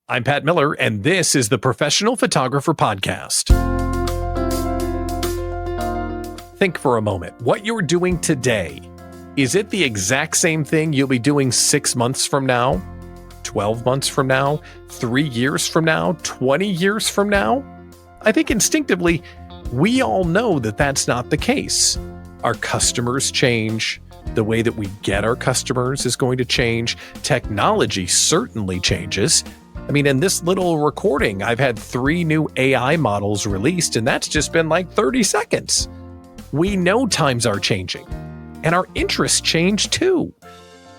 I'm Pat Miller, and this is the Professional Photographer Podcast. Think for a moment. What you're doing today, is it the exact same thing you'll be doing 6 months from now, 12 months from now, 3 years from now, 20 years from now? I think instinctively, we all know that that's not the case. Our customers change. The way that we get our customers is going to change. Technology certainly changes. I mean, in this little recording, I've had 3 new AI models released, and that's just been like 30 seconds. We know times are changing, and our interests change too.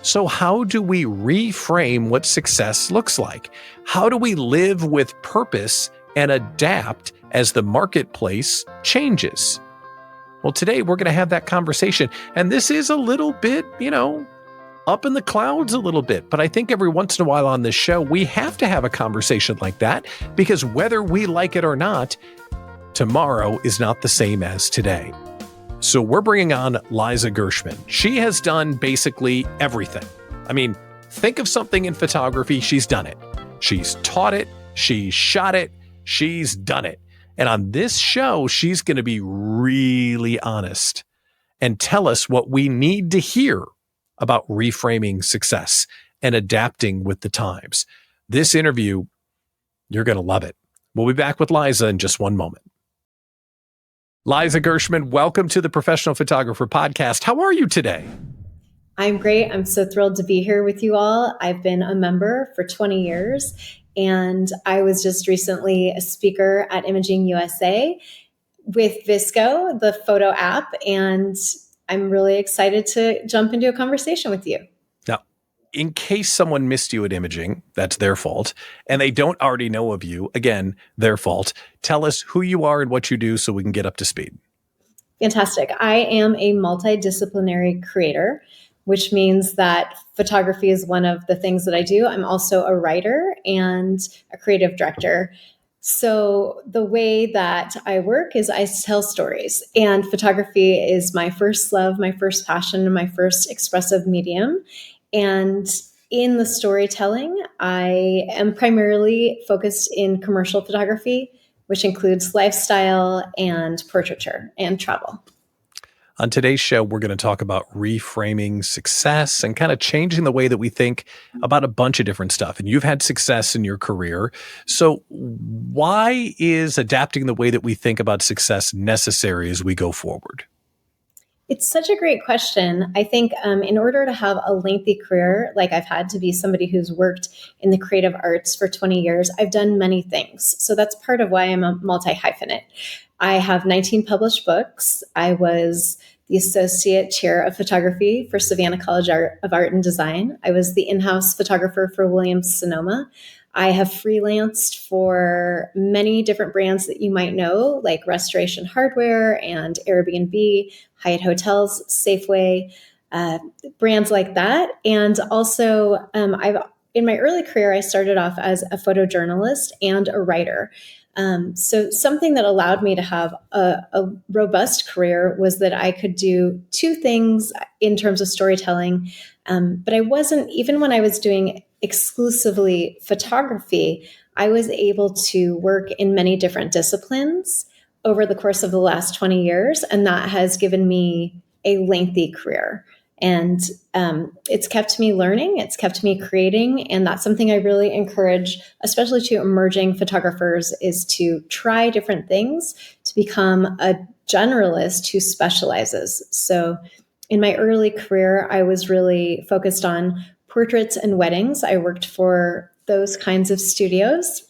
So how do we reframe what success looks like? How do we live with purpose and adapt as the marketplace changes? Well, today we're going to have that conversation, and this is a little bit, up in the clouds a little bit. But I think every once in a while on this show, we have to have a conversation like that, because whether we like it or not, tomorrow is not the same as today. So we're bringing on Liza Gershman. She has done basically everything. I mean, think of something in photography, she's done it. She's taught it, she's shot it, she's done it. And on this show, she's going to be really honest and tell us what we need to hear about reframing success and adapting with the times. This interview, you're going to love it. We'll be back with Liza in just one moment. Liza Gershman, welcome to the Professional Photographer Podcast. How are you today? I'm great. I'm so thrilled to be here with you all. I've been a member for 20 years, and I was just recently a speaker at Imaging USA with VSCO, the photo app, and I'm really excited to jump into a conversation with you. Now, in case someone missed you at Imaging, that's their fault, and they don't already know of you, again, their fault. Tell us who you are and what you do so we can get up to speed. Fantastic. I am a multidisciplinary creator, which means that photography is one of the things that I do. I'm also a writer and a creative director. So the way that I work is I tell stories, and photography is my first love, my first passion, and my first expressive medium. And in the storytelling, I am primarily focused in commercial photography, which includes lifestyle and portraiture and travel. On today's show, we're going to talk about reframing success and kind of changing the way that we think about a bunch of different stuff. And you've had success in your career. So why is adapting the way that we think about success necessary as we go forward? It's such a great question. I think in order to have a lengthy career, like I've had to be somebody who's worked in the creative arts for 20 years, I've done many things. So that's part of why I'm a multi-hyphenate. I have 19 published books. I was the associate chair of photography for Savannah College of Art and Design. I was the in-house photographer for Williams-Sonoma. I have freelanced for many different brands that you might know, like Restoration Hardware and Airbnb, Hyatt Hotels, Safeway, brands like that. And also, in my early career, I started off as a photojournalist and a writer. So something that allowed me to have a robust career was that I could do 2 things in terms of storytelling. But I wasn't, even when I was doing exclusively photography, I was able to work in many different disciplines over the course of the last 20 years. And that has given me a lengthy career. And it's kept me learning, it's kept me creating. And that's something I really encourage, especially to emerging photographers, is to try different things to become a generalist who specializes. So in my early career, I was really focused on portraits and weddings. I worked for those kinds of studios,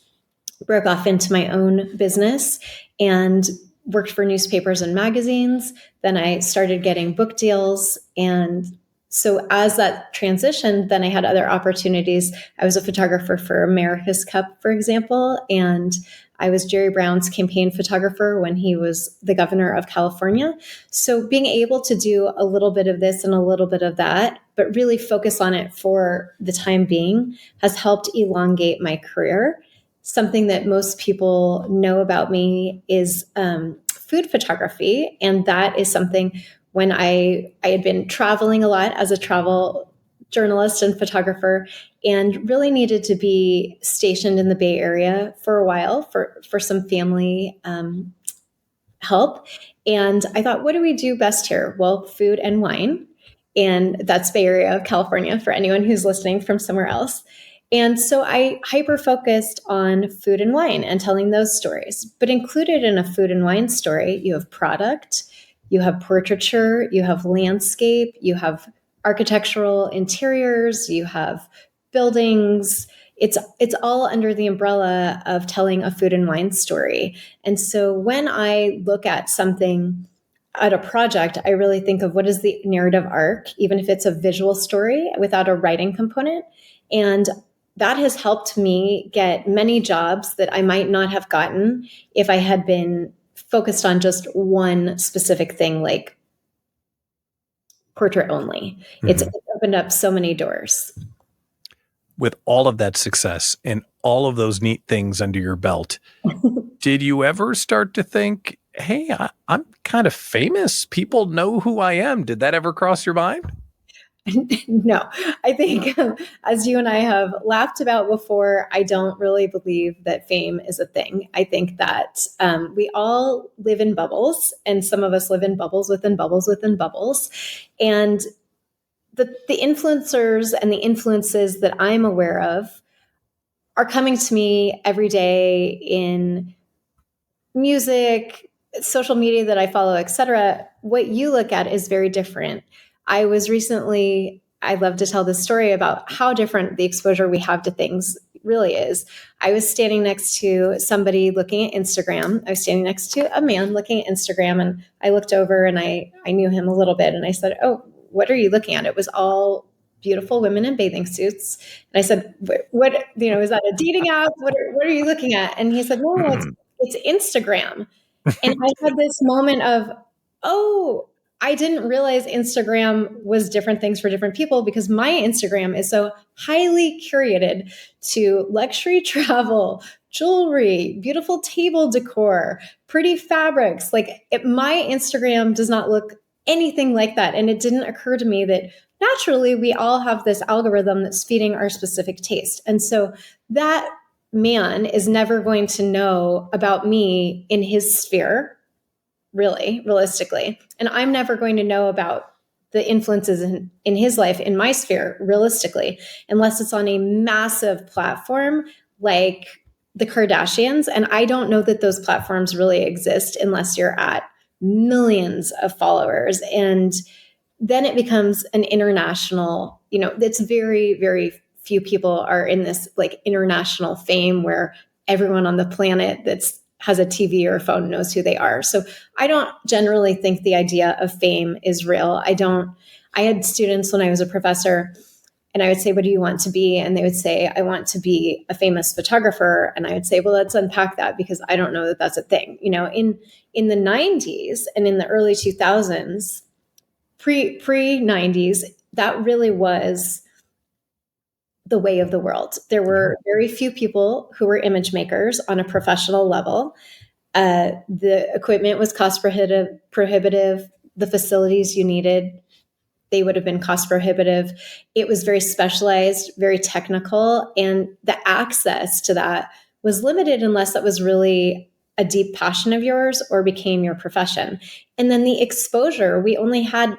broke off into my own business, and worked for newspapers and magazines. Then I started getting book deals. And so as that transitioned, then I had other opportunities. I was a photographer for America's Cup, for example, and I was Jerry Brown's campaign photographer when he was the governor of California. So being able to do a little bit of this and a little bit of that, but really focus on it for the time being, has helped elongate my career. Something that most people know about me is food photography. And that is something when I had been traveling a lot as a travel journalist and photographer, and really needed to be stationed in the Bay Area for a while for some family help. And I thought, what do we do best here? Well, food and wine. And that's Bay Area of California for anyone who's listening from somewhere else. And so I hyper focused on food and wine and telling those stories. But included in a food and wine story, you have product, you have portraiture, you have landscape, you have architectural interiors, you have buildings. It's all under the umbrella of telling a food and wine story. And so when I look at something, at a project, I really think of what is the narrative arc, even if it's a visual story without a writing component. And that has helped me get many jobs that I might not have gotten if I had been focused on just one specific thing, like portrait only. Mm-hmm. It's opened up so many doors. With all of that success and all of those neat things under your belt, did you ever start to think, hey, I'm kind of famous. People know who I am. Did that ever cross your mind? No, I think as you and I have laughed about before, I don't really believe that fame is a thing. I think that we all live in bubbles, and some of us live in bubbles within bubbles within bubbles. And the influencers and the influences that I'm aware of are coming to me every day in music, social media that I follow, etc. What you look at is very different. I love to tell this story about how different the exposure we have to things really is. I was standing next to somebody looking at Instagram. I was standing next to a man looking at Instagram, and I looked over and I knew him a little bit, and I said, "Oh, what are you looking at?" It was all beautiful women in bathing suits. And I said, "What? Is that a dating app? What are you looking at?" And he said, "No, it's Instagram." And I had this moment of, oh, I didn't realize Instagram was different things for different people, because my Instagram is so highly curated to luxury travel, jewelry, beautiful table decor, pretty fabrics. My Instagram does not look anything like that. And it didn't occur to me that naturally we all have this algorithm that's feeding our specific taste. And so that man is never going to know about me in his sphere, really, realistically. And I'm never going to know about the influences in his life, in my sphere, realistically, unless it's on a massive platform like the Kardashians. And I don't know that those platforms really exist unless you're at millions of followers. And then it becomes an international, it's very, very few people are in this international fame where everyone on the planet has a TV or a phone knows who they are. So I don't generally think the idea of fame is real. I had students when I was a professor, and I would say, "What do you want to be?" And they would say, "I want to be a famous photographer." And I would say, "Well, let's unpack that, because I don't know that that's a thing." In the 90s and in the early 2000s, pre 90s, that really was the way of the world. There were very few people who were image makers on a professional level. The equipment was cost prohibitive. The facilities you needed, they would have been cost prohibitive. It was very specialized, very technical, and the access to that was limited unless that was really a deep passion of yours or became your profession. And then the exposure, we only had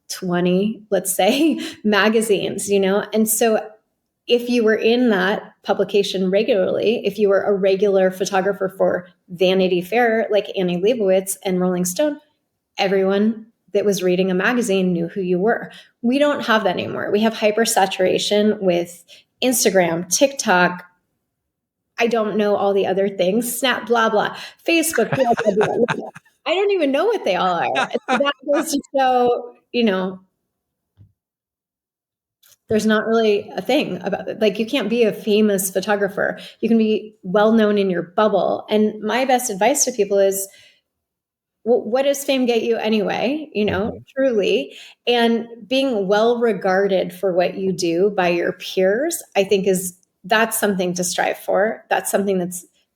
20, let's say, magazines, and so if you were in that publication regularly, if you were a regular photographer for Vanity Fair, like Annie Leibovitz and Rolling Stone, everyone that was reading a magazine knew who you were. We don't have that anymore. We have hypersaturation with Instagram, TikTok. I don't know all the other things, Snap, blah, blah, Facebook, blah, blah, blah. I don't even know what they all are. So that goes to show, there's not really a thing about it. You can't be a famous photographer. You can be well known in your bubble. And my best advice to people is, well, what does fame get you anyway? Truly. And being well regarded for what you do by your peers, I think that's something to strive for. That's something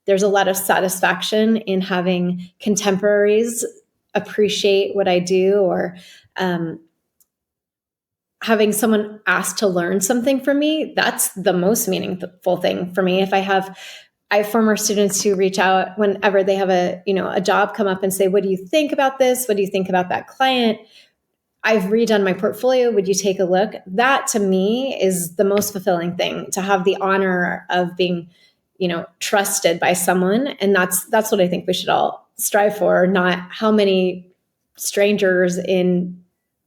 there's a lot of satisfaction in having contemporaries appreciate what I do, or having someone ask to learn something from me, that's the most meaningful thing for me. If I have former students who reach out whenever they have a job come up and say, what do you think about this? What do you think about that client? I've redone my portfolio. Would you take a look? That to me is the most fulfilling thing, to have the honor of being, trusted by someone. And that's what I think we should all strive for, not how many strangers in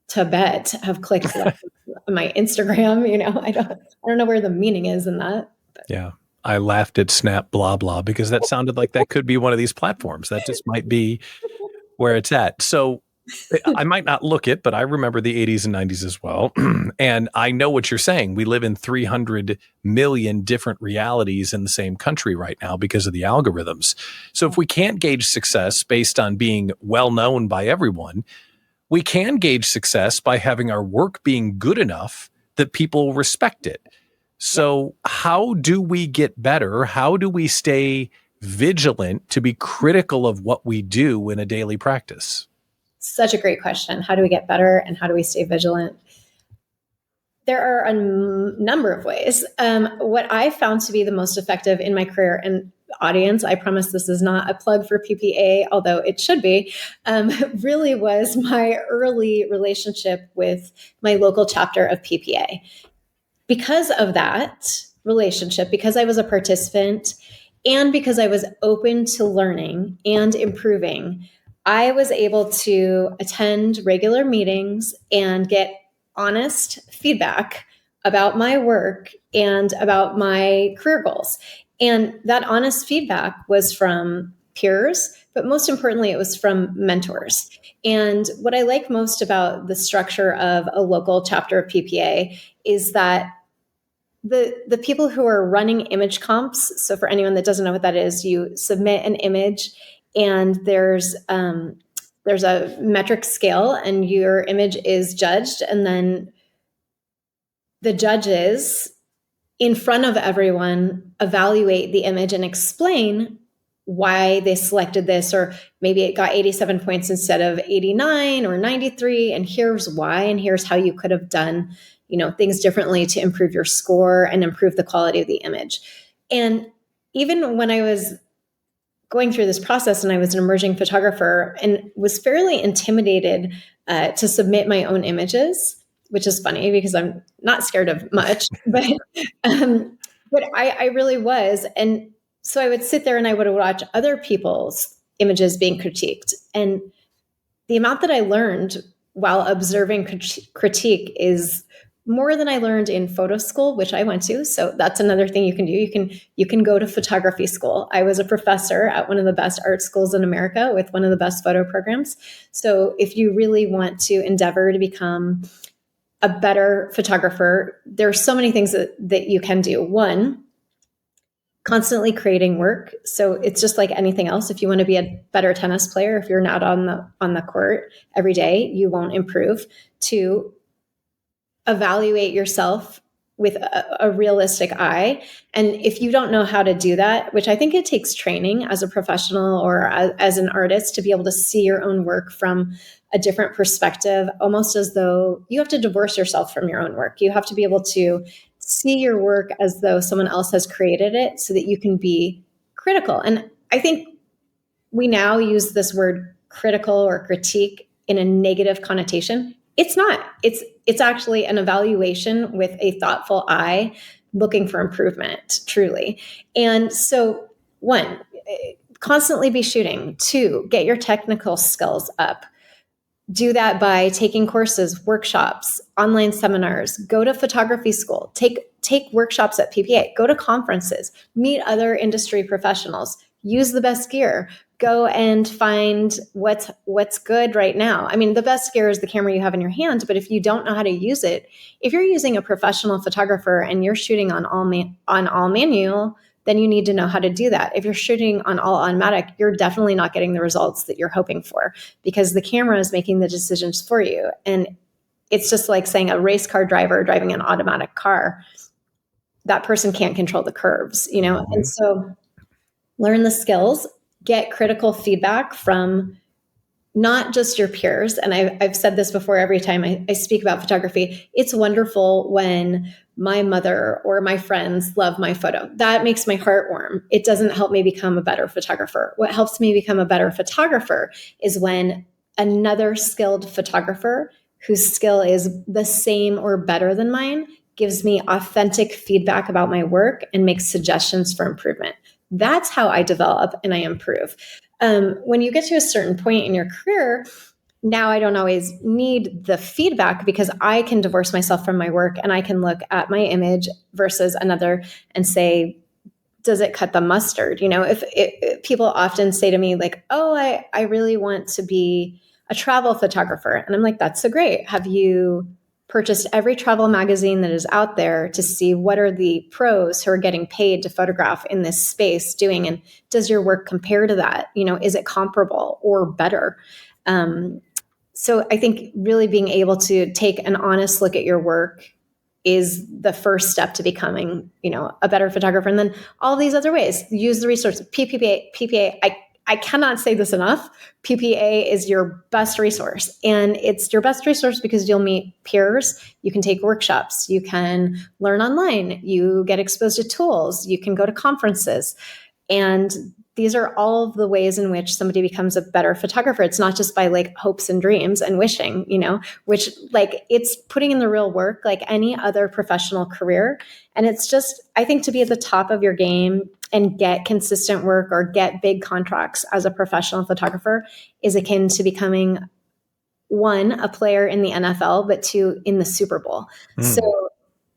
Tibet have clicked like on my Instagram. I don't know where the meaning is in that. But. Yeah. I laughed at Snap blah blah because that sounded like that could be one of these platforms. That just might be where it's at. So I might not look it, but I remember the 80s and 90s as well. And I know what you're saying. We live in 300 million different realities in the same country right now because of the algorithms. So if we can't gauge success based on being well known by everyone, we can gauge success by having our work being good enough that people respect it. So how do we get better? How do we stay vigilant to be critical of what we do in a daily practice? Such a great question. How do we get better and how do we stay vigilant? There are a number of ways. What I found to be the most effective in my career, and audience, I promise this is not a plug for PPA, although it should be, really was my early relationship with my local chapter of PPA. Because of that relationship, because I was a participant and because I was open to learning and improving, I was able to attend regular meetings and get honest feedback about my work and about my career goals. And that honest feedback was from peers, but most importantly, it was from mentors. And what I like most about the structure of a local chapter of PPA is that the people who are running image comps, so for anyone that doesn't know what that is, you submit an image and there's a metric scale and your image is judged, and then the judges in front of everyone evaluate the image and explain why they selected this, or maybe it got 87 points instead of 89 or 93, and here's why, and here's how you could have done things differently to improve your score and improve the quality of the image. And even when I was going through this process and I was an emerging photographer and was fairly intimidated to submit my own images, which is funny because I'm not scared of much, but I really was. And so I would sit there and I would watch other people's images being critiqued. And the amount that I learned while observing critique is more than I learned in photo school, which I went to. So that's another thing you can do. You can go to photography school. I was a professor at one of the best art schools in America with one of the best photo programs. So if you really want to endeavor to become a better photographer, there are so many things that you can do. One, constantly creating work. So it's just like anything else. If you want to be a better tennis player, if you're not on the court every day, you won't improve. Two, evaluate yourself with a realistic eye. And if you don't know how to do that, which I think it takes training as a professional or as an artist to be able to see your own work from a different perspective, almost as though you have to divorce yourself from your own work. You have to be able to see your work as though someone else has created it so that you can be critical. And I think we now use this word critical or critique in a negative connotation. It's not. It's actually an evaluation with a thoughtful eye, looking for improvement, truly. And so, one, constantly be shooting. Two, get your technical skills up. Do that by taking courses, workshops, online seminars, go to photography school, take workshops at PPA, go to conferences, meet other industry professionals, use the best gear, go and find what's good right now. I mean, the best gear is the camera you have in your hand, but if you don't know how to use it, if you're using a professional photographer and you're shooting on all manual, then you need to know how to do that. If you're shooting on all automatic, you're definitely not getting the results that you're hoping for because the camera is making the decisions for you. And it's just like saying a race car driver driving an automatic car, that person can't control the curves, Mm-hmm. And so learn the skills, get critical feedback from not just your peers. And I've said this before every time I speak about photography. It's wonderful when my mother or my friends love my photo. That makes my heart warm. It doesn't help me become a better photographer. What helps me become a better photographer is when another skilled photographer whose skill is the same or better than mine gives me authentic feedback about my work and makes suggestions for improvement. That's how I develop and I improve. When you get to a certain point in your career, now I don't always need the feedback because I can divorce myself from my work and I can look at my image versus another and say, does it cut the mustard? If people often say to me like, oh, I really want to be a travel photographer. And I'm like, that's so great. Have you purchased every travel magazine that is out there to see what are the pros who are getting paid to photograph in this space doing, and does your work compare to that? Is it comparable or better? So I think really being able to take an honest look at your work is the first step to becoming, a better photographer. And then all these other ways, use the resources, PPA. I cannot say this enough. PPA is your best resource. And it's your best resource because you'll meet peers. You can take workshops. You can learn online. You get exposed to tools. You can go to conferences. And these are all of the ways in which somebody becomes a better photographer. It's not just by like hopes and dreams and wishing, which like it's putting in the real work like any other professional career. And it's just, I think to be at the top of your game and get consistent work or get big contracts as a professional photographer is akin to becoming, one, a player in the NFL, but two, in the Super Bowl. So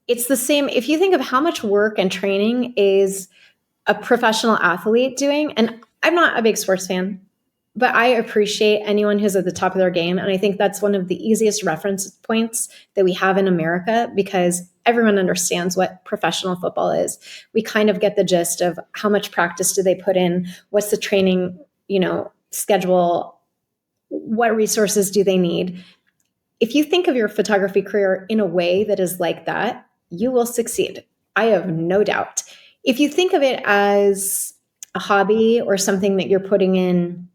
it's the same. If you think of how much work and training is a professional athlete doing, and I'm not a big sports fan, but I appreciate anyone who's at the top of their game. And I think that's one of the easiest reference points that we have in America because everyone understands what professional football is. We kind of get the gist of how much practice do they put in, what's the training, schedule, what resources do they need. If you think of your photography career in a way that is like that, you will succeed. I have no doubt. If you think of it as a hobby or something that you're putting in,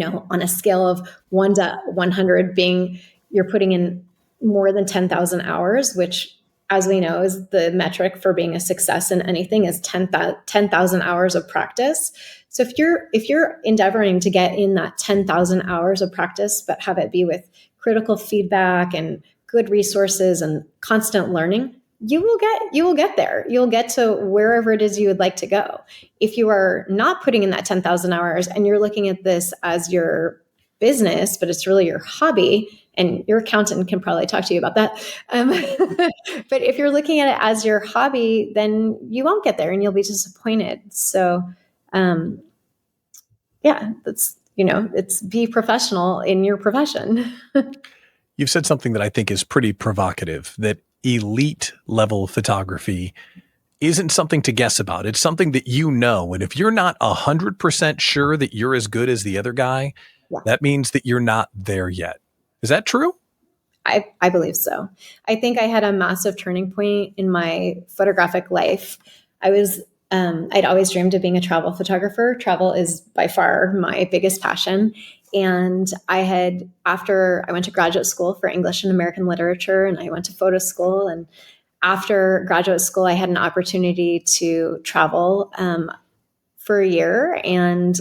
on a scale of 1 to 100 being you're putting in more than 10,000 hours, which as we know is the metric for being a success in anything is 10,000 hours of practice. So if you're endeavoring to get in that 10,000 hours of practice, but have it be with critical feedback and good resources and constant learning, you will get there. You'll get to wherever it is you would like to go. If you are not putting in that 10,000 hours and you're looking at this as your business, but it's really your hobby, and your accountant can probably talk to you about that. But if you're looking at it as your hobby, then you won't get there and you'll be disappointed. So, it's be professional in your profession. You've said something that I think is pretty provocative, that elite level photography isn't something to guess about. It's something that And if you're not 100% sure that you're as good as the other guy, that means that you're not there yet. Is that true? I believe so. I think I had a massive turning point in my photographic life. I'd always dreamed of being a travel photographer. Travel is by far my biggest passion. And after I went to graduate school for English and American literature, and I went to photo school. And after graduate school, I had an opportunity to travel for a year and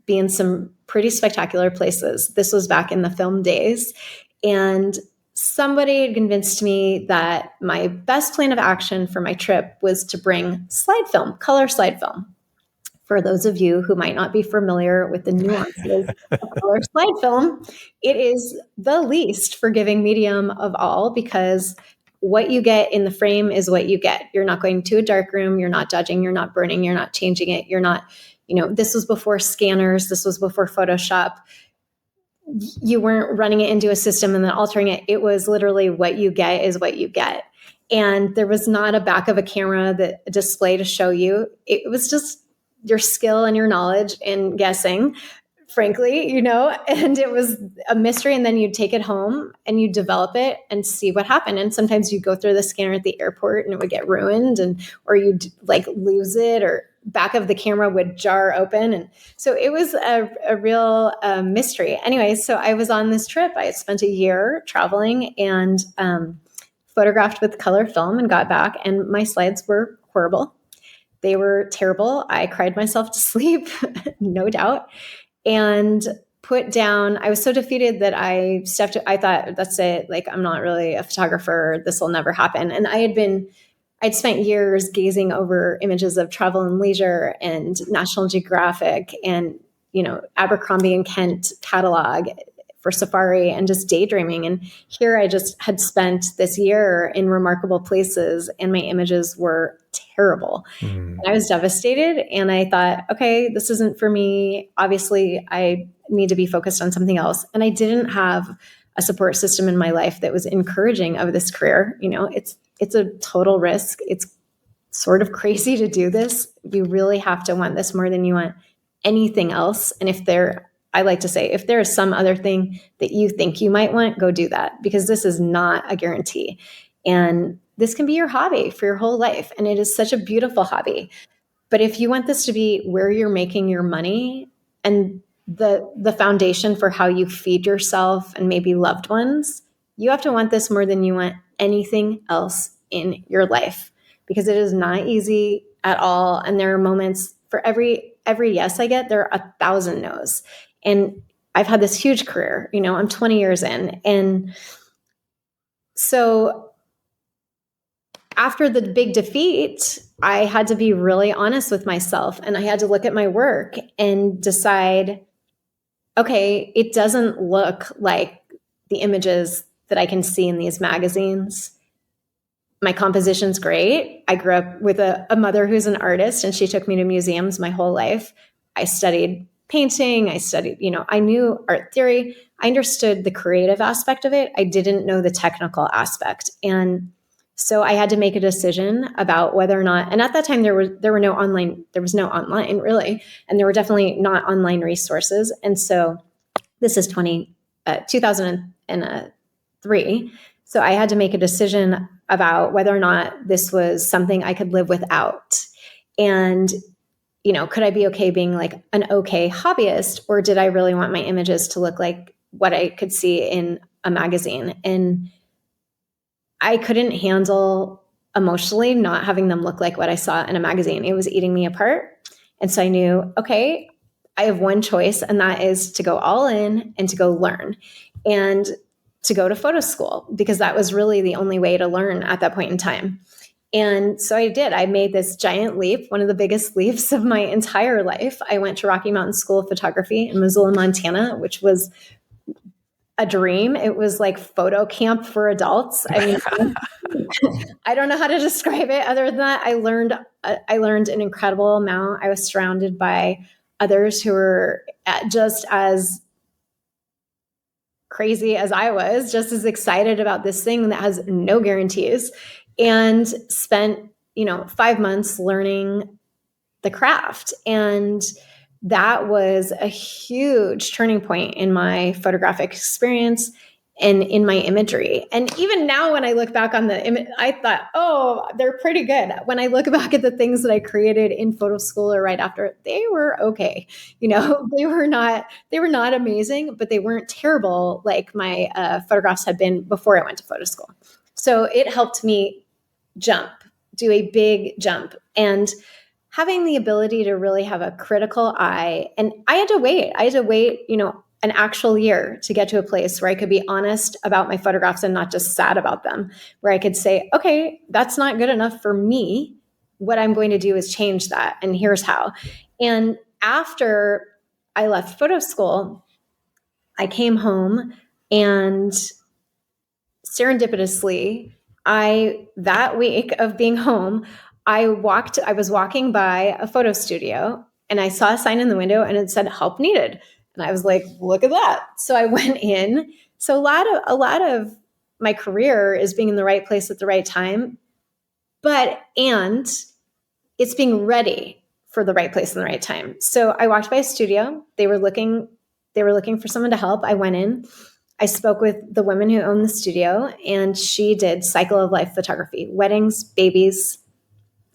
be in some pretty spectacular places. This was back in the film days. And somebody had convinced me that my best plan of action for my trip was to bring slide film, color slide film. For those of you who might not be familiar with the nuances of color slide film, it is the least forgiving medium of all because what you get in the frame is what you get. You're not going to a dark room. You're not judging. You're not burning. You're not changing it. You're not, this was before scanners. This was before Photoshop. You weren't running it into a system and then altering it. It was literally what you get is what you get. And there was not a back of a camera that a display to show you. It was just your skill and your knowledge and guessing, frankly, and it was a mystery. And then you'd take it home and you develop it and see what happened. And sometimes you go through the scanner at the airport and it would get ruined or you'd like lose it or back of the camera would jar open. And so it was a real mystery. Anyway, so I was on this trip. I had spent a year traveling and photographed with color film and got back, and my slides were horrible. They were terrible. I cried myself to sleep, no doubt. And put down, I was so defeated that I thought, that's it. Like, I'm not really a photographer. This will never happen. And I'd spent years gazing over images of Travel and Leisure and National Geographic and, Abercrombie and Kent catalog for Safari and just daydreaming. And here I just had spent this year in remarkable places and my images were terrible. And I was devastated and I thought, okay, this isn't for me. Obviously, I need to be focused on something else. And I didn't have a support system in my life that was encouraging of this career. It's a total risk. It's sort of crazy to do this. You really have to want this more than you want anything else. And I like to say, if there is some other thing that you think you might want, go do that, because this is not a guarantee. And this can be your hobby for your whole life. And it is such a beautiful hobby. But if you want this to be where you're making your money and the foundation for how you feed yourself and maybe loved ones, you have to want this more than you want anything else in your life, because it is not easy at all. And there are moments for every yes I get, there are 1,000 no's. And I've had this huge career, I'm 20 years in. And so after the big defeat, I had to be really honest with myself and I had to look at my work and decide, okay, it doesn't look like the images that I can see in these magazines. My composition's great. I grew up with a mother who's an artist and she took me to museums my whole life. I studied painting. I studied, I knew art theory. I understood the creative aspect of it. I didn't know the technical aspect. And so I had to make a decision about whether or not, and at that time there was no online really. And there were definitely not online resources. And so this is 2003. So I had to make a decision about whether or not this was something I could live without. And could I be okay being like an okay hobbyist, or did I really want my images to look like what I could see in a magazine? And I couldn't handle emotionally not having them look like what I saw in a magazine. It was eating me apart. And so I knew, okay, I have one choice, and that is to go all in and to go learn and to go to photo school, because that was really the only way to learn at that point in time. And so I did. I made this giant leap, one of the biggest leaps of my entire life. I went to Rocky Mountain School of Photography in Missoula, Montana, which was a dream. It was like photo camp for adults. I mean, I don't know how to describe it other than that. I learned an incredible amount. I was surrounded by others who were just as crazy as I was, just as excited about this thing that has no guarantees, and spent, 5 months learning the craft. And that was a huge turning point in my photographic experience and in my imagery. And even now, when I look back on the image, I thought, oh, they're pretty good. When I look back at the things that I created in photo school or right after, they were okay. They were not amazing, but they weren't terrible like my photographs had been before I went to photo school. So it helped me do a big jump. And having the ability to really have a critical eye. And I had to wait, an actual year to get to a place where I could be honest about my photographs and not just sad about them, where I could say, okay, that's not good enough for me. What I'm going to do is change that. And here's how. And after I left photo school, I came home, and serendipitously, that week of being home, I was walking by a photo studio and I saw a sign in the window and it said help needed. And I was like, look at that. So I went in. So a lot of my career is being in the right place at the right time, and it's being ready for the right place in the right time. So I walked by a studio. They were looking for someone to help. I went in. I spoke with the woman who owned the studio, and she did cycle of life photography, weddings, babies,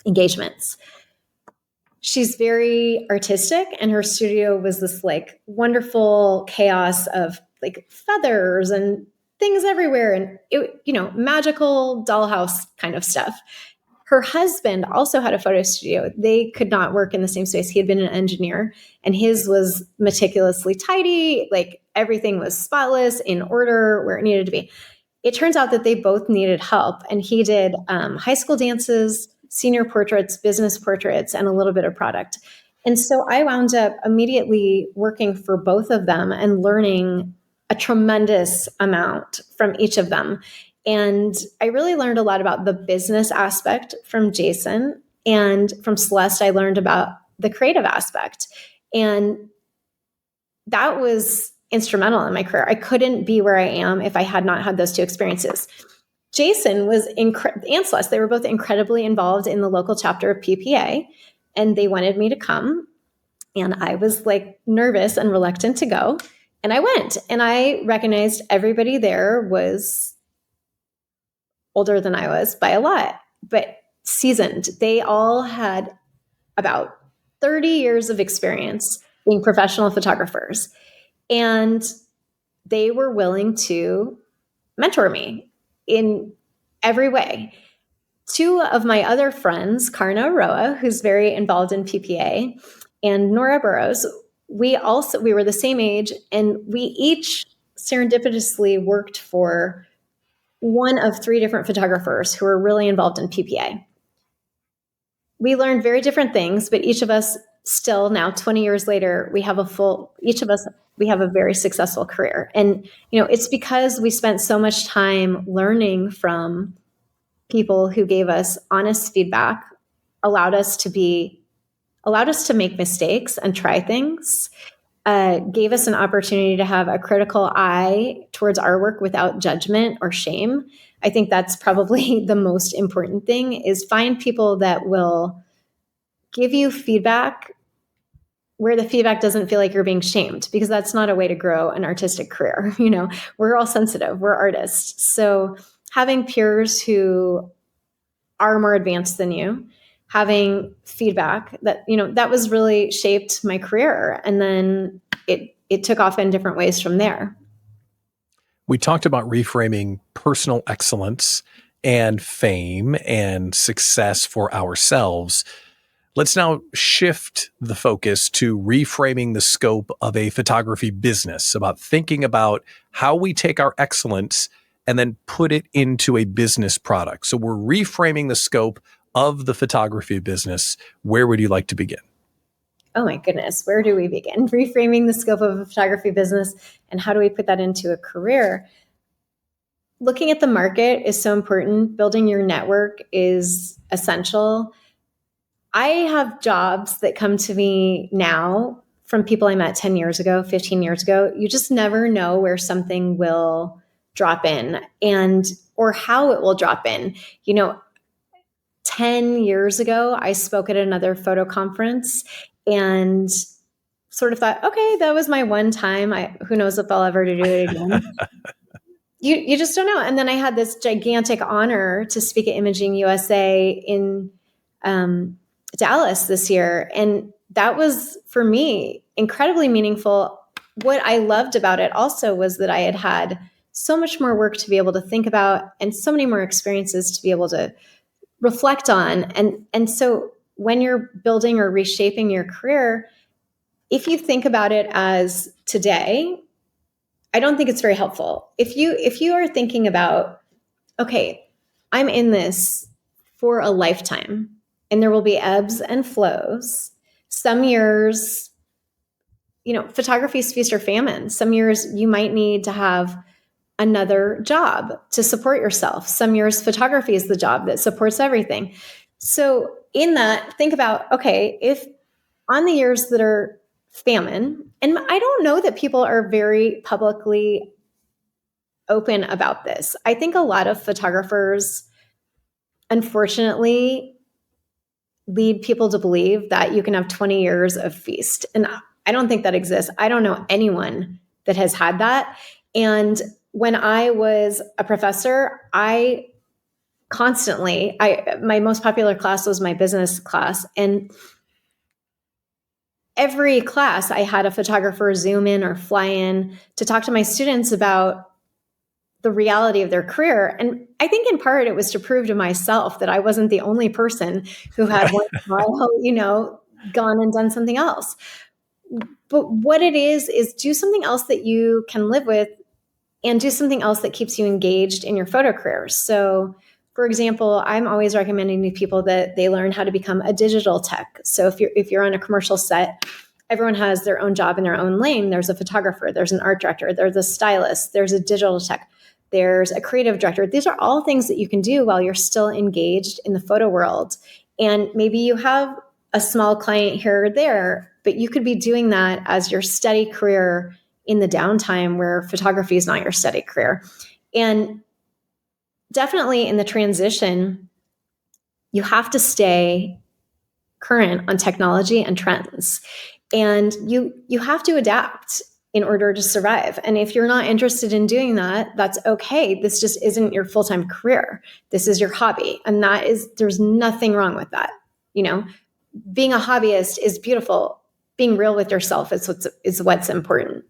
engagements. she's very artistic, and her studio was this like wonderful chaos of like feathers and things everywhere, and it, magical dollhouse kind of stuff. Her husband also had a photo studio. They could not work in the same space. He had been an engineer, and his was meticulously tidy. Like everything was spotless, in order, where it needed to be. It turns out that they both needed help, and he did high school dances, senior portraits, business portraits, and a little bit of product. And so I wound up immediately working for both of them and learning a tremendous amount from each of them. And I really learned a lot about the business aspect from Jason, and from Celeste, I learned about the creative aspect. And that was instrumental in my career. I couldn't be where I am if I had not had those two experiences. Jason was and Celeste, they were both incredibly involved in the local chapter of PPA, and they wanted me to come. And I was like nervous and reluctant to go. And I went, and I recognized everybody there was older than I was by a lot, but seasoned. They all had about 30 years of experience being professional photographers. And they were willing to mentor me in every way. Two of my other friends, Karna Roa, who's very involved in PPA, and Nora Burrows, we were the same age, and we each serendipitously worked for one of three different photographers who were really involved in PPA. We learned very different things, but each of us still now, 20 years later, we have a very successful career. And, it's because we spent so much time learning from people who gave us honest feedback, allowed us to make mistakes and try things, gave us an opportunity to have a critical eye towards our work without judgment or shame. I think that's probably the most important thing, is find people that will give you feedback where the feedback doesn't feel like you're being shamed, because that's not a way to grow an artistic career. We're all sensitive, we're artists. So having peers who are more advanced than you, having feedback that was really shaped my career. And then it took off in different ways from there. We talked about reframing personal excellence and fame and success for ourselves. Let's now shift the focus to reframing the scope of a photography business, about thinking about how we take our excellence and then put it into a business product. So we're reframing the scope of the photography business. Where would you like to begin? Oh my goodness, where do we begin? Reframing the scope of a photography business, and how do we put that into a career? Looking at the market is so important. Building your network is essential. I have jobs that come to me now from people I met 10 years ago, 15 years ago. You just never know where something will drop in or how it will drop in. 10 years ago, I spoke at another photo conference and sort of thought, okay, that was my one time. Who knows if I'll ever do it again. You just don't know. And then I had this gigantic honor to speak at Imaging USA in Dallas this year. And that was, for me, incredibly meaningful. What I loved about it also was that I had so much more work to be able to think about, and so many more experiences to be able to reflect on. And so when you're building or reshaping your career, if you think about it as today, I don't think it's very helpful. If you are thinking about, okay, I'm in this for a lifetime, and there will be ebbs and flows. Some years, photography is feast or famine. Some years you might need to have another job to support yourself. Some years photography is the job that supports everything. So in that, think about, okay, if on the years that are famine, and I don't know that people are very publicly open about this. I think a lot of photographers, unfortunately, lead people to believe that you can have 20 years of feast. And I don't think that exists. I don't know anyone that has had that. And when I was a professor, my most popular class was my business class. And every class I had a photographer zoom in or fly in to talk to my students about the reality of their career. And I think in part it was to prove to myself that I wasn't the only person who had once in a while, gone and done something else. But what it is do something else that you can live with and do something else that keeps you engaged in your photo career. So, for example, I'm always recommending to people that they learn how to become a digital tech. So if you're on a commercial set, everyone has their own job in their own lane. There's a photographer, there's an art director, there's a stylist, there's a digital tech, there's a creative director. These are all things that you can do while you're still engaged in the photo world. And maybe you have a small client here or there, but you could be doing that as your steady career in the downtime where photography is not your steady career. And definitely in the transition, you have to stay current on technology and trends. And you have to adapt in order to survive. And if you're not interested in doing that, that's okay. This just isn't your full-time career. This is your hobby. And there's nothing wrong with that. Being a hobbyist is beautiful. Being real with yourself is what's important.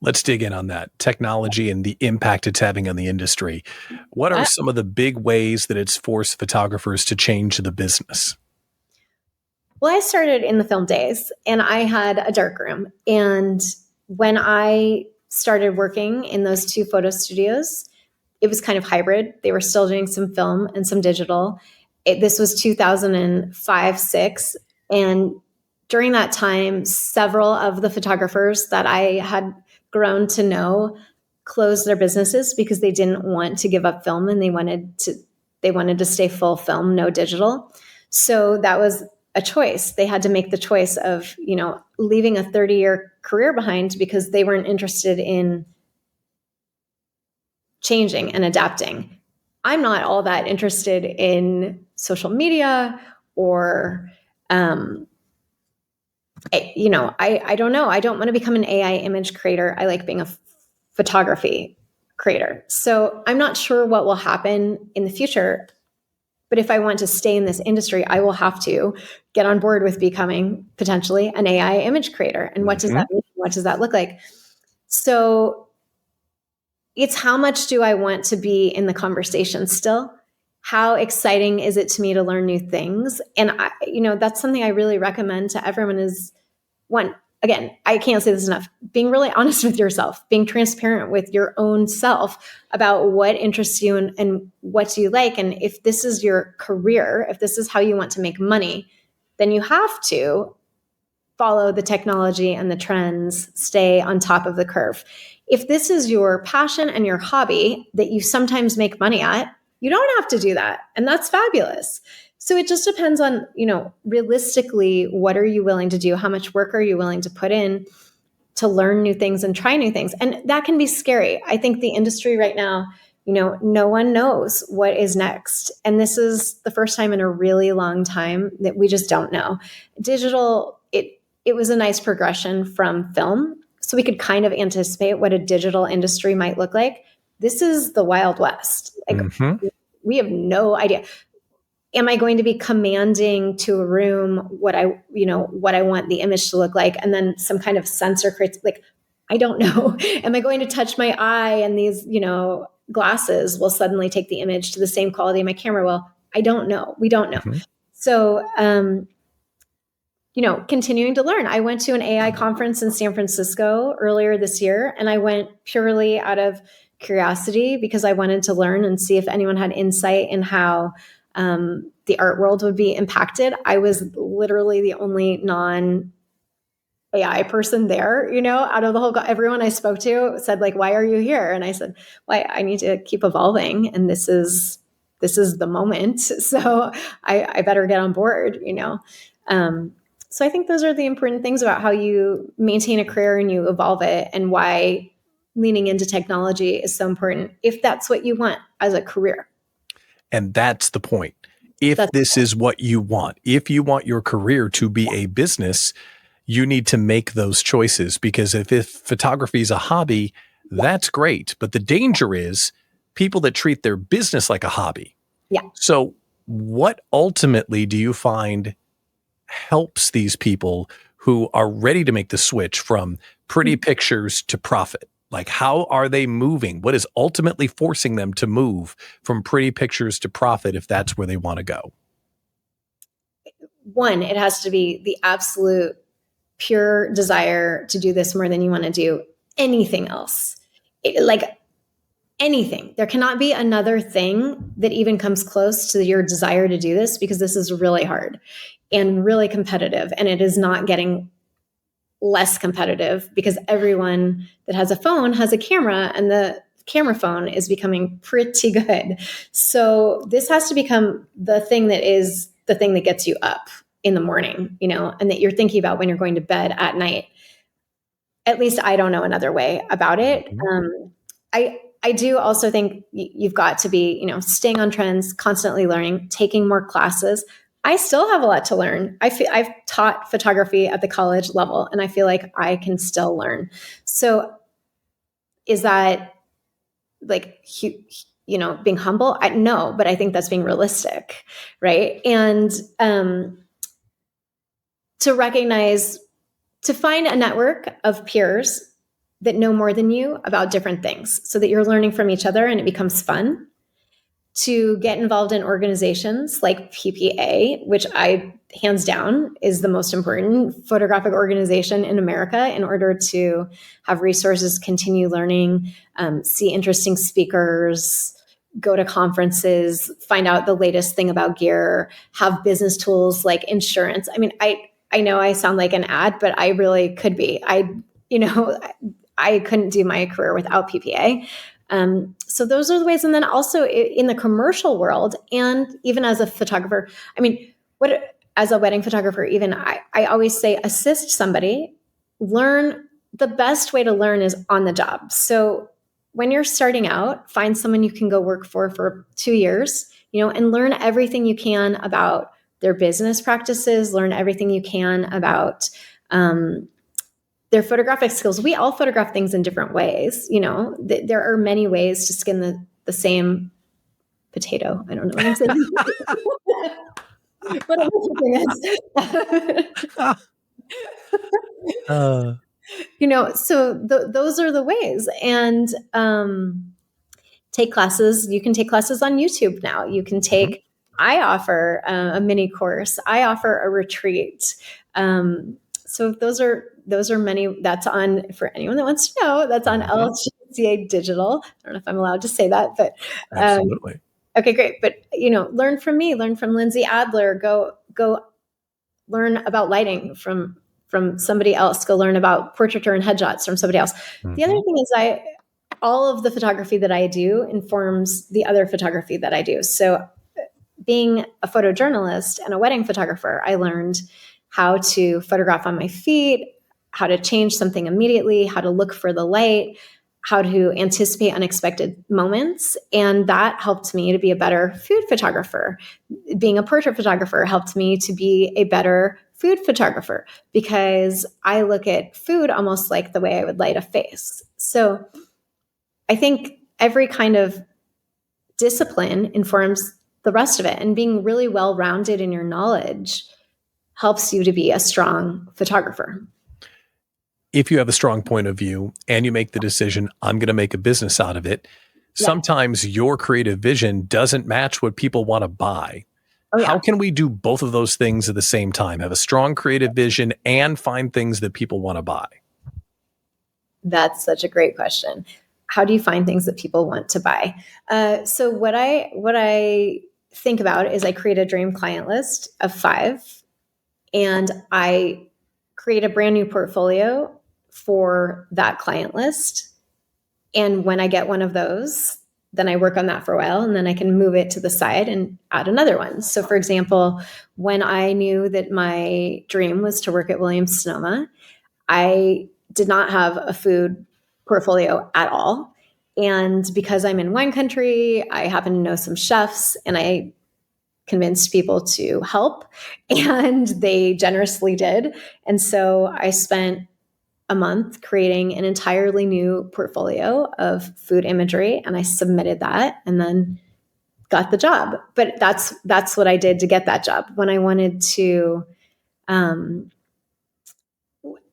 Let's dig in on that technology and the impact it's having on the industry. What are some of the big ways that it's forced photographers to change the business? Well, I started in the film days and I had a darkroom. And when I started working in those two photo studios, it was kind of hybrid. They were still doing some film and some digital. This was 2005, 6. And during that time, several of the photographers that I had grown to know closed their businesses because they didn't want to give up film and they wanted to stay full film, no digital. So that was a choice. They had to make the choice of, leaving a 30-year career behind because they weren't interested in changing and adapting. I'm not all that interested in social media or, I don't know. I don't want to become an AI image creator. I like being a photography creator. So I'm not sure what will happen in the future. But if I want to stay in this industry, I will have to get on board with becoming potentially an AI image creator. And what does that mean? What does that look like? So it's how much do I want to be in the conversation still? How exciting is it to me to learn new things? And that's something I really recommend to everyone is one, again, I can't say this enough, being really honest with yourself, being transparent with your own self about what interests you and what do you like. And if this is your career, if this is how you want to make money, then you have to follow the technology and the trends, stay on top of the curve. If this is your passion and your hobby that you sometimes make money at, you don't have to do that. And that's fabulous. So it just depends on, realistically, what are you willing to do? How much work are you willing to put in to learn new things and try new things? And that can be scary. I think the industry right now, no one knows what is next. And this is the first time in a really long time that we just don't know. Digital, it was a nice progression from film. So we could kind of anticipate what a digital industry might look like. This is the Wild West. We have no idea. Am I going to be commanding to a room what I want the image to look like? And then some kind of sensor creates, I don't know. Am I going to touch my eye and these, glasses will suddenly take the image to the same quality my camera will? I don't know. We don't know. So, continuing to learn. I went to an AI conference in San Francisco earlier this year, and I went purely out of curiosity because I wanted to learn and see if anyone had insight in how the art world would be impacted. I was literally the only non-AI person there, out of the whole, everyone I spoke to said why are you here? And I said, well, I need to keep evolving. And this is the moment. So I better get on board, So I think those are the important things about how you maintain a career and you evolve it and why leaning into technology is so important if that's what you want as a career. And that's the point. If this is what you want, if you want your career to be a business, you need to make those choices because if photography is a hobby, that's great. But the danger is people that treat their business like a hobby. Yeah. So what ultimately do you find helps these people who are ready to make the switch from pretty pictures to profit? Like, how are they moving? What is ultimately forcing them to move from pretty pictures to profit if that's where they want to go? One, it has to be the absolute pure desire to do this more than you want to do anything else. Like anything. There cannot be another thing that even comes close to your desire to do this, because this is really hard and really competitive. And it is not getting less competitive because everyone that has a phone has a camera, and the camera phone is becoming pretty good. So this has to become the thing that is the thing that gets you up in the morning, and that you're thinking about when you're going to bed at night. At least I don't know another way about it. I do also think you've got to be, staying on trends, constantly learning, taking more classes. I still have a lot to learn. I've taught photography at the college level, and I feel like I can still learn. So is that like, being humble? No, but I think that's being realistic, right? And to recognize, to find a network of peers that know more than you about different things so that you're learning from each other and it becomes fun. To get involved in organizations like PPA, which hands down is the most important photographic organization in America, in order to have resources, continue learning, see interesting speakers, go to conferences, find out the latest thing about gear, have business tools like insurance. I mean, I know I sound like an ad, but I really could be. I couldn't do my career without PPA. So those are the ways. And then also in the commercial world, and even as a photographer, as a wedding photographer, even I always say, assist somebody, learn. The best way to learn is on the job. So when you're starting out, find someone you can go work for 2 years, and learn everything you can about their business practices, learn everything you can about, their photographic skills. We all photograph things in different ways. There are many ways to skin the same potato. I don't know what I'm saying. What so those are the ways. And take classes. You can take classes on YouTube now. You can take, I offer a mini course. I offer a retreat. So those are many. That's on, for anyone that wants to know, that's on LGCA Digital. I don't know if I'm allowed to say that, but absolutely. Okay, great. But learn from me, learn from Lindsay Adler. Go learn about lighting from somebody else. Go learn about portraiture and headshots from somebody else. The other thing is, all of the photography that I do informs the other photography that I do. So being a photojournalist and a wedding photographer, I learned how to photograph on my feet, how to change something immediately, how to look for the light, how to anticipate unexpected moments. And that helped me to be a better food photographer. Being a portrait photographer helped me to be a better food photographer, because I look at food almost like the way I would light a face. So I think every kind of discipline informs the rest of it, and being really well-rounded in your knowledge helps you to be a strong photographer. If you have a strong point of view and you make the decision, I'm going to make a business out of it, sometimes your creative vision doesn't match what people want to buy. How can we do both of those things at the same time? Have a strong creative vision and find things that people want to buy? That's such a great question. How do you find things that people want to buy? So what I think about is, I create a dream client list of 5, and I create a brand new portfolio for that client list. And when I get one of those, then I work on that for a while, and then I can move it to the side and add another one. So for example, when I knew that my dream was to work at Williams-Sonoma, I did not have a food portfolio at all. And because I'm in wine country, I happen to know some chefs, and I convinced people to help, and they generously did. And so I spent a month creating an entirely new portfolio of food imagery, and I submitted that and then got the job. But that's what I did to get that job. When I wanted to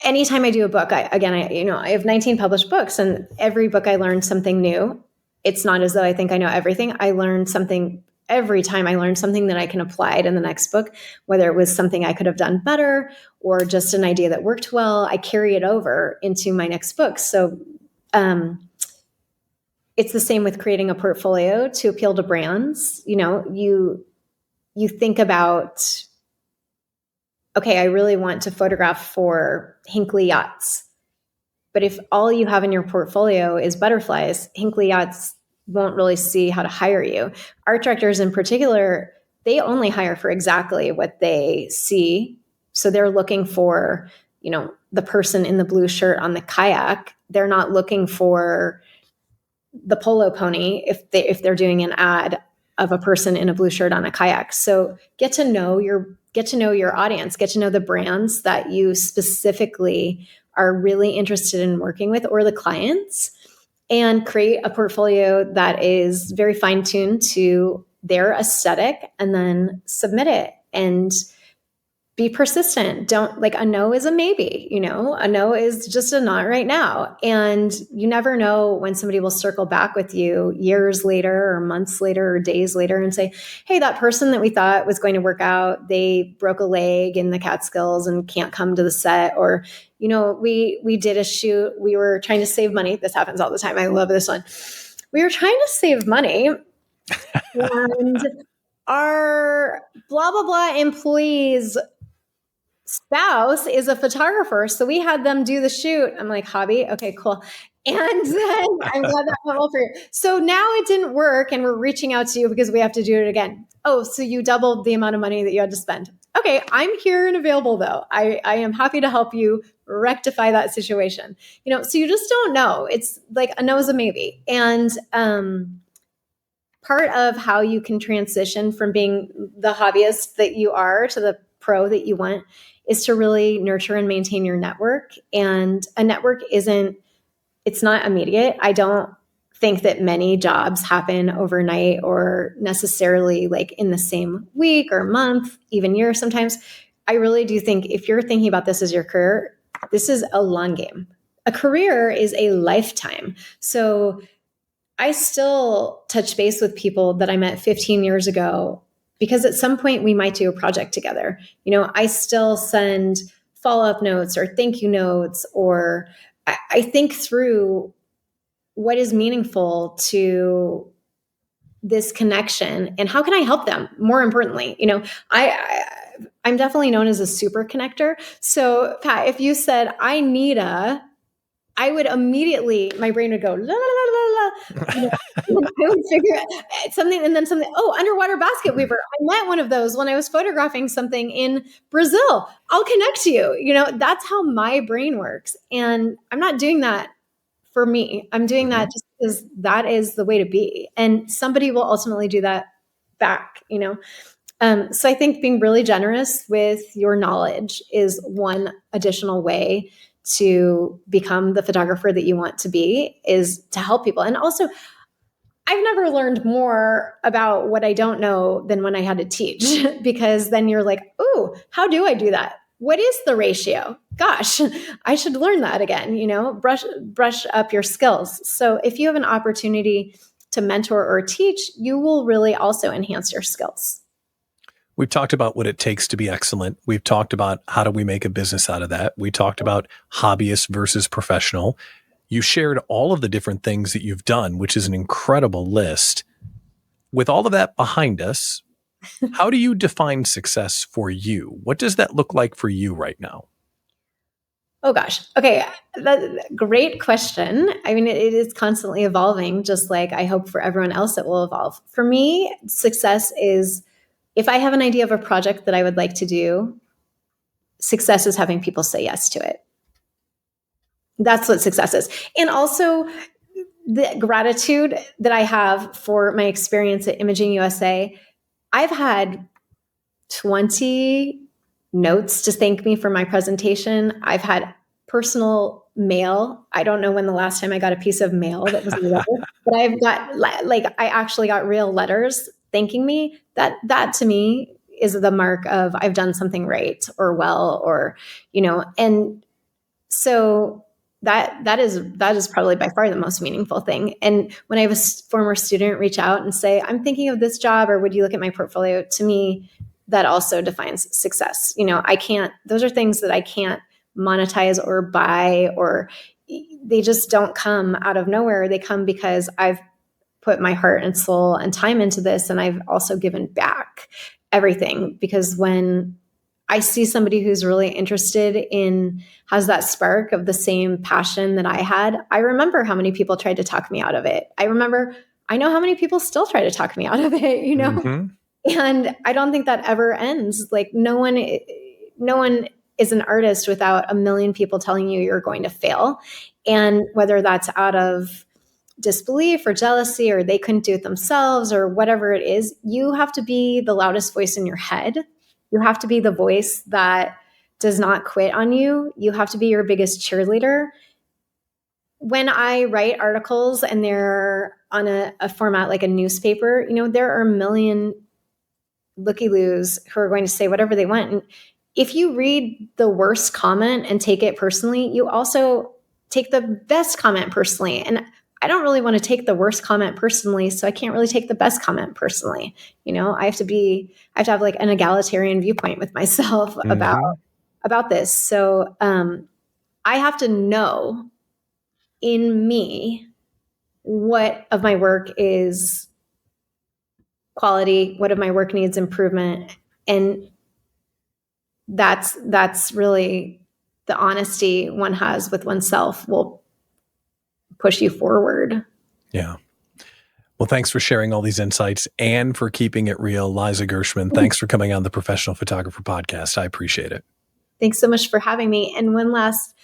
anytime I do a book, I have 19 published books, and every book I learn something new. It's not as though I think I know everything. I learn something every time. I learn something that I can apply to the next book, whether it was something I could have done better or just an idea that worked well. I carry it over into my next book. So it's the same with creating a portfolio to appeal to brands. You think about, okay, I really want to photograph for Hinckley Yachts. But if all you have in your portfolio is butterflies, Hinckley Yachts won't really see how to hire you. Art directors in particular, they only hire for exactly what they see. So they're looking for, the person in the blue shirt on the kayak. They're not looking for the polo pony if they're doing an ad of a person in a blue shirt on a kayak. So get to know your audience, get to know the brands that you specifically are really interested in working with, or the clients, and create a portfolio that is very fine-tuned to their aesthetic, and then submit it and be persistent. Don't, like, a no is a maybe, a no is just a not right now. And you never know when somebody will circle back with you years later or months later or days later and say, hey, that person that we thought was going to work out, they broke a leg in the Catskills and can't come to the set. Or, we did a shoot. We were trying to save money. This happens all the time. I love this one. We were trying to save money and our blah, blah, blah employees spouse is a photographer. So we had them do the shoot. I'm like, hobby. Okay, cool. And then I'm glad that went well for you. So now it didn't work, and we're reaching out to you because we have to do it again. Oh, so you doubled the amount of money that you had to spend. Okay, I'm here and available though. I am happy to help you rectify that situation. So you just don't know. It's like a no is a maybe. And part of how you can transition from being the hobbyist that you are to the pro that you want is to really nurture and maintain your network. And a network it's not immediate. I don't think that many jobs happen overnight or necessarily like in the same week or month, even year sometimes. I really do think if you're thinking about this as your career, this is a long game. A career is a lifetime. So I still touch base with people that I met 15 years ago, because at some point we might do a project together. I still send follow-up notes or thank you notes, or I think through what is meaningful to this connection and how can I help them? More importantly, I'm definitely known as a super connector. So Pat, if you said, I would immediately, my brain would go, la, la, la, la, la. I would figure out something and then something. Oh, underwater basket weaver. I met one of those when I was photographing something in Brazil. I'll connect you. That's how my brain works. And I'm not doing that for me. I'm doing that just because that is the way to be. And somebody will ultimately do that back. So I think being really generous with your knowledge is one additional way to become the photographer that you want to be, is to help people. And also, I've never learned more about what I don't know than when I had to teach, because then you're like, ooh, how do I do that? What is the ratio? Gosh, I should learn that again, brush up your skills. So if you have an opportunity to mentor or teach, you will really also enhance your skills. We've talked about what it takes to be excellent. We've talked about how do we make a business out of that. We talked about hobbyist versus professional. You shared all of the different things that you've done, which is an incredible list. With all of that behind us, how do you define success for you? What does that look like for you right now? Oh gosh. Okay. Great question. I mean, it is constantly evolving, just like I hope for everyone else it will evolve. For me, success is, if I have an idea of a project that I would like to do, success is having people say yes to it. That's what success is. And also the gratitude that I have for my experience at Imaging USA. I've had 20 notes to thank me for my presentation. I've had personal mail. I don't know when the last time I got a piece of mail that was a letter, but I've got, I actually got real letters thanking me. That to me is the mark of I've done something right or well, or, and So that is probably by far the most meaningful thing. And when I have a former student reach out and say, I'm thinking of this job, or would you look at my portfolio? To me, that also defines success. Those are things that I can't monetize or buy, or they just don't come out of nowhere. They come because I've put my heart and soul and time into this. And I've also given back everything, because when I see somebody who's really interested in, has that spark of the same passion that I had, I remember how many people tried to talk me out of it. I know how many people still try to talk me out of it, Mm-hmm. And I don't think that ever ends. Like no one is an artist without a million people telling you you're going to fail. And whether that's out of disbelief or jealousy, or they couldn't do it themselves, or whatever it is, you have to be the loudest voice in your head. You have to be the voice that does not quit on you. You have to be your biggest cheerleader. When I write articles and they're on a format like a newspaper, there are a million looky-loos who are going to say whatever they want. And if you read the worst comment and take it personally, you also take the best comment personally. And I don't really want to take the worst comment personally, so I can't really take the best comment personally. I have to have like an egalitarian viewpoint with myself about this. So I have to know in me what of my work is quality, what of my work needs improvement, and that's really the honesty one has with oneself will push you forward. Yeah. Well, thanks for sharing all these insights and for keeping it real, Liza Gershman. Thanks for coming on the Professional Photographer Podcast. I appreciate it. Thanks so much for having me. And one last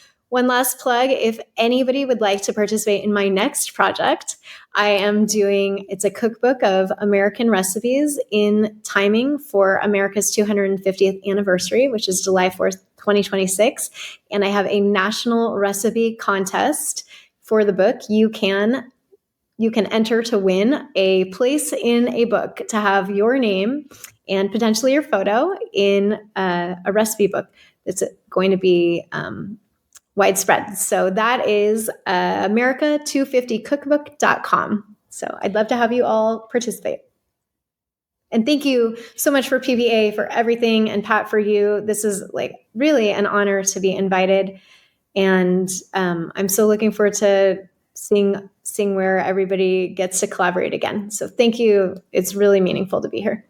plug, if anybody would like to participate in my next project, it's a cookbook of American recipes in timing for America's 250th anniversary, which is July 4th, 2026. And I have a national recipe contest for the book. You can enter to win a place in a book, to have your name and potentially your photo in a recipe book that's going to be widespread. So that is America250cookbook.com. So I'd love to have you all participate. And thank you so much for PPA for everything, and Pat for you. This is like really an honor to be invited. And I'm so looking forward to seeing where everybody gets to collaborate again. So thank you. It's really meaningful to be here.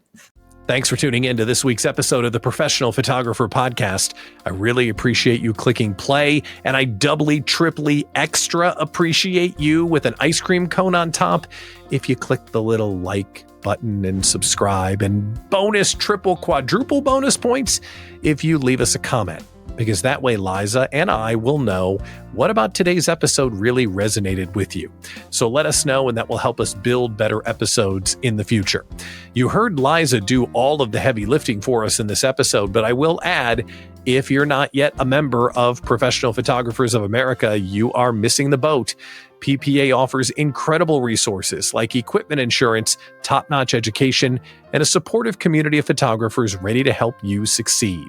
Thanks for tuning in to this week's episode of the Professional Photographer Podcast. I really appreciate you clicking play, and I doubly, triply, extra appreciate you with an ice cream cone on top if you click the little like button and subscribe, and bonus, triple, quadruple bonus points if you leave us a comment, because that way Liza and I will know what about today's episode really resonated with you. So let us know, and that will help us build better episodes in the future. You heard Liza do all of the heavy lifting for us in this episode, but I will add, if you're not yet a member of Professional Photographers of America, you are missing the boat. PPA offers incredible resources like equipment insurance, top-notch education, and a supportive community of photographers ready to help you succeed.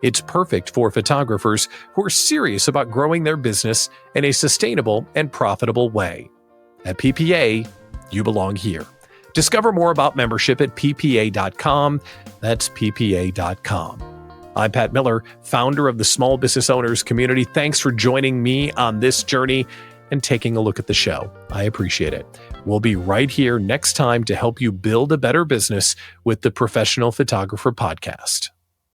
It's perfect for photographers who are serious about growing their business in a sustainable and profitable way. At PPA, you belong here. Discover more about membership at ppa.com. That's ppa.com. I'm Pat Miller, founder of the Small Business Owners Community. Thanks for joining me on this journey and taking a look at the show. I appreciate it. We'll be right here next time to help you build a better business with the Professional Photographer Podcast.